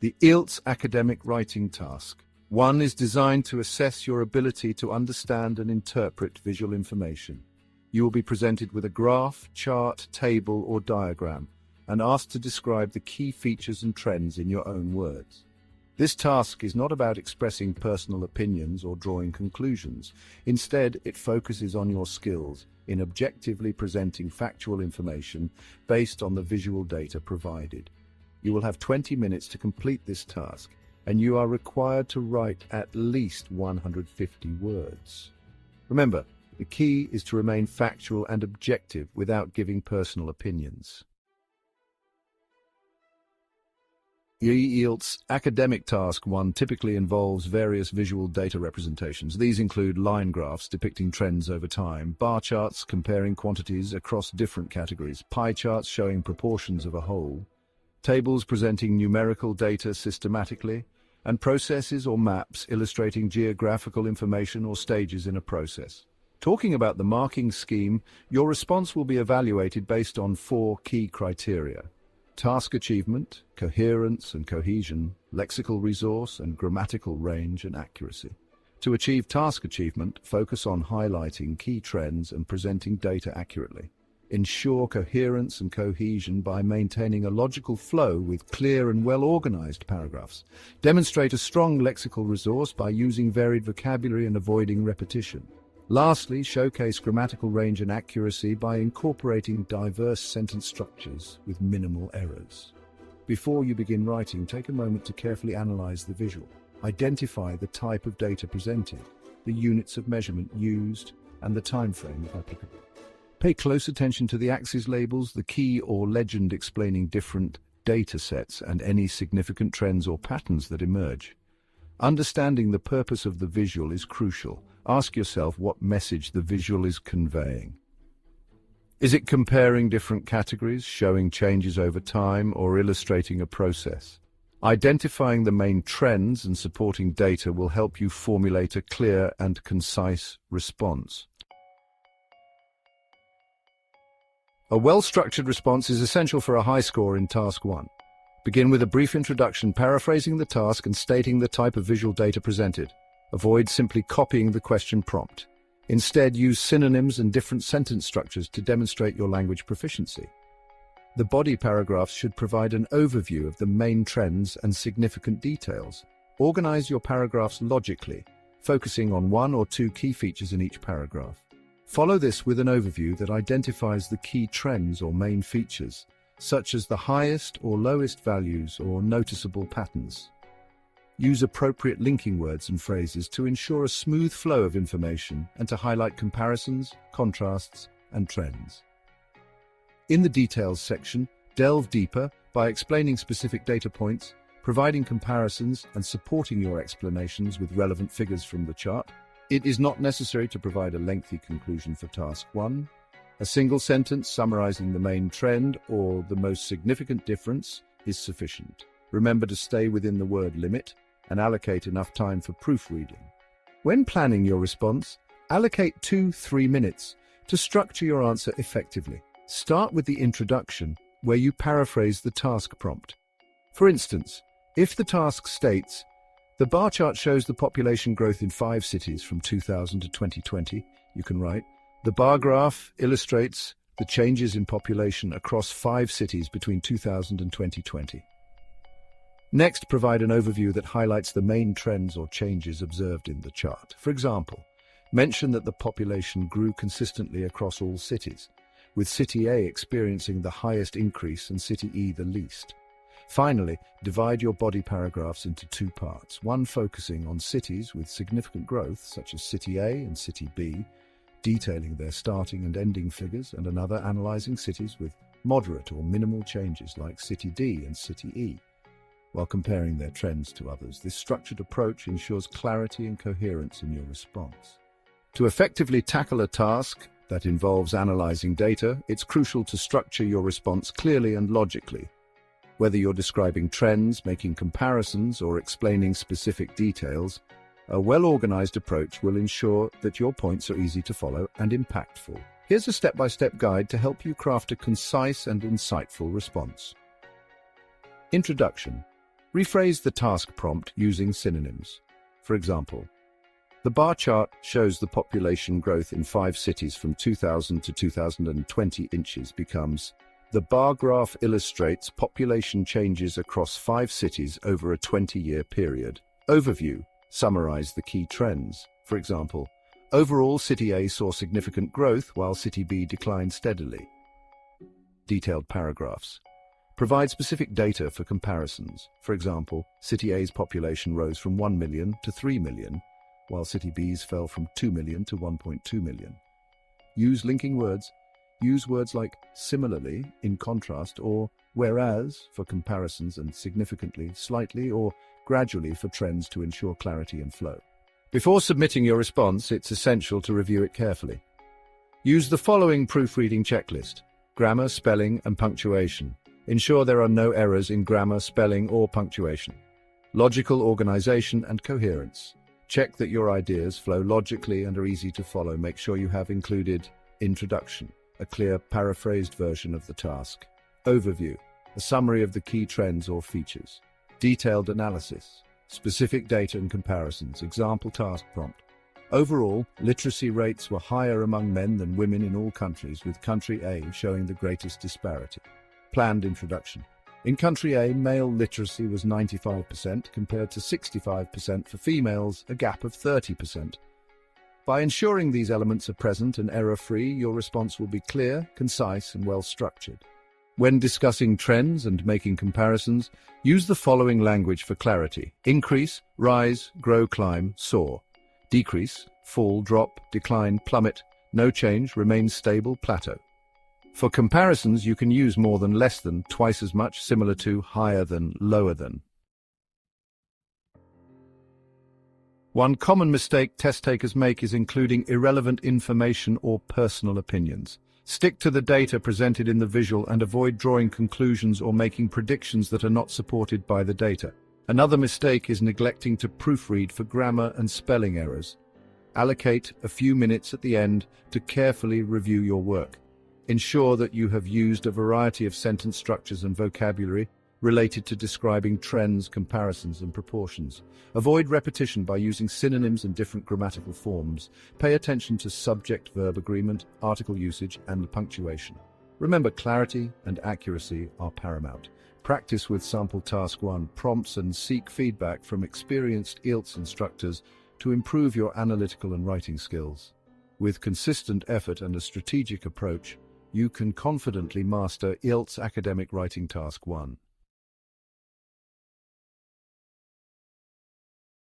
The IELTS academic writing task. 1 is designed to assess your ability to understand and interpret visual information. You will be presented with a graph, chart, table, or diagram, and asked to describe the key features and trends in your own words. This task is not about expressing personal opinions or drawing conclusions. Instead, it focuses on your skills in objectively presenting factual information based on the visual data provided. You will have 20 minutes to complete this task, and you are required to write at least 150 words. Remember, the key is to remain factual and objective without giving personal opinions. IELTS academic task 1 typically involves various visual data representations. These include line graphs depicting trends over time, bar charts comparing quantities across different categories, pie charts showing proportions of a whole, tables presenting numerical data systematically, and processes or maps illustrating geographical information or stages in a process. Talking about the marking scheme, your response will be evaluated based on 4 key criteria: task achievement, coherence and cohesion, lexical resource, and grammatical range and accuracy. To achieve task achievement, focus on highlighting key trends and presenting data accurately. Ensure coherence and cohesion by maintaining a logical flow with clear and well-organized paragraphs. Demonstrate a strong lexical resource by using varied vocabulary and avoiding repetition. Lastly, showcase grammatical range and accuracy by incorporating diverse sentence structures with minimal errors. Before you begin writing, take a moment to carefully analyze the visual. Identify the type of data presented, the units of measurement used, and the time frame if applicable. Pay close attention to the axis labels, the key or legend explaining different data sets, and any significant trends or patterns that emerge. Understanding the purpose of the visual is crucial. Ask yourself what message the visual is conveying. Is it comparing different categories, showing changes over time, or illustrating a process? Identifying the main trends and supporting data will help you formulate a clear and concise response. A well-structured response is essential for a high score in Task 1. Begin with a brief introduction, paraphrasing the task and stating the type of visual data presented. Avoid simply copying the question prompt. Instead, use synonyms and different sentence structures to demonstrate your language proficiency. The body paragraphs should provide an overview of the main trends and significant details. Organize your paragraphs logically, focusing on 1 or 2 key features in each paragraph. Follow this with an overview that identifies the key trends or main features, such as the highest or lowest values or noticeable patterns. Use appropriate linking words and phrases to ensure a smooth flow of information and to highlight comparisons, contrasts, and trends. In the details section, delve deeper by explaining specific data points, providing comparisons, and supporting your explanations with relevant figures from the chart. It is not necessary to provide a lengthy conclusion for Task 1. A single sentence summarizing the main trend or the most significant difference is sufficient. Remember to stay within the word limit and allocate enough time for proofreading. When planning your response, allocate 2-3 minutes to structure your answer effectively. Start with the introduction, where you paraphrase the task prompt. For instance, if the task states, "The bar chart shows the population growth in 5 cities from 2000 to 2020, you can write, "The bar graph illustrates the changes in population across 5 cities between 2000 and 2020. Next, provide an overview that highlights the main trends or changes observed in the chart. For example, mention that the population grew consistently across all cities, with City A experiencing the highest increase and City E the least. Finally, divide your body paragraphs into 2 parts, one focusing on cities with significant growth, such as City A and City B, detailing their starting and ending figures, and another analyzing cities with moderate or minimal changes like City D and City E, while comparing their trends to others. This structured approach ensures clarity and coherence in your response. To effectively tackle a task that involves analyzing data, it's crucial to structure your response clearly and logically. Whether you're describing trends, making comparisons, or explaining specific details, a well-organized approach will ensure that your points are easy to follow and impactful. Here's a step-by-step guide to help you craft a concise and insightful response. Introduction. Rephrase the task prompt using synonyms. For example, the bar chart shows the population growth in 5 cities from 2000 to 2020 inches becomes, the bar graph illustrates population changes across 5 cities over a 20-year period. Overview. Summarize the key trends. For example, overall City A saw significant growth while City B declined steadily. Detailed paragraphs. Provide specific data for comparisons. For example, City A's population rose from 1 million to 3 million, while City B's fell from 2 million to 1.2 million. Use linking words. Use words like similarly, in contrast, or whereas for comparisons and significantly, slightly, or gradually for trends to ensure clarity and flow. Before submitting your response, it's essential to review it carefully. Use the following proofreading checklist: grammar, spelling, and punctuation. Ensure there are no errors in grammar, spelling, or punctuation. Logical organization and coherence. Check that your ideas flow logically and are easy to follow. Make sure you have included introduction, a clear paraphrased version of the task. Overview, a summary of the key trends or features. Detailed analysis, specific data and comparisons. Example task prompt. Overall, literacy rates were higher among men than women in all countries, with country A showing the greatest disparity. Planned introduction. In country A, male literacy was 95% compared to 65% for females, a gap of 30%. By ensuring these elements are present and error-free, your response will be clear, concise, and well-structured. When discussing trends and making comparisons, use the following language for clarity: increase, rise, grow, climb, soar; decrease, fall, drop, decline, plummet; no change, remain stable, plateau. For comparisons, you can use more than, less than, twice as much, similar to, higher than, lower than. One common mistake test takers make is including irrelevant information or personal opinions. Stick to the data presented in the visual and avoid drawing conclusions or making predictions that are not supported by the data. Another mistake is neglecting to proofread for grammar and spelling errors. Allocate a few minutes at the end to carefully review your work. Ensure that you have used a variety of sentence structures and vocabulary related to describing trends, comparisons, and proportions. Avoid repetition by using synonyms and different grammatical forms. Pay attention to subject-verb agreement, article usage, and punctuation. Remember, clarity and accuracy are paramount. Practice with sample task 1 prompts and seek feedback from experienced IELTS instructors to improve your analytical and writing skills. With consistent effort and a strategic approach, you can confidently master IELTS Academic Writing Task 1.